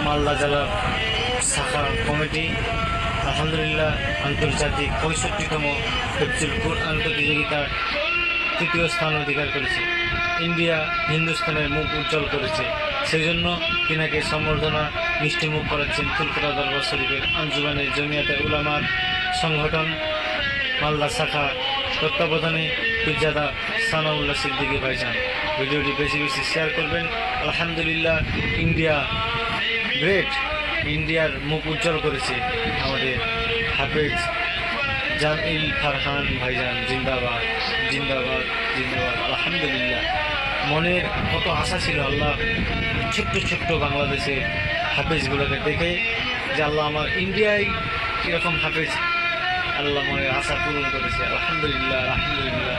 মালদা জেলার শাখা কমিটি আলহামদুলিল্লাহ আন্তর্জাতিক 65তম হিফজুল কুরআন প্রতিযোগিতার তৃতীয় স্থান অধিকার করেছে। ইন্ডিয়া হিন্দুস্তানের মুখ উজ্জ্বল করেছে, সেই জন্য তিনাকে সম্বর্ধনা মিষ্টিমুখ করাচ্ছেন ফুলপুরা দরবার শরীফের আঞ্জুমানে জমিয়াতে উলামার সংগঠন মালদা শাখা তত্ত্বাবধানে পীরজাদা সানাউল্লাহ সিদ্দিকী ভাইজান। ভিডিওটি বেশি বেশি শেয়ার করবেন। আলহামদুলিল্লাহ ইন্ডিয়া গ্রেট, ইন্ডিয়ার মুখ উজ্জ্বল করেছে আমাদের হাফেজ জামিল ফারহান ভাইজান। জিন্দাবাদ জিন্দাবাদ জিন্দাবাদ। আলহামদুলিল্লাহ মনের কত আশা ছিল আল্লাহ ছোট্ট ছোট্ট বাংলাদেশের হাফেজগুলোকে দেখে যে আল্লাহ আমার ইন্ডিয়ায় কীরকম হাফেজ, আল্লাহ মনের আশা পূরণ করেছে। আলহামদুলিল্লাহ আলহামদুলিল্লাহ।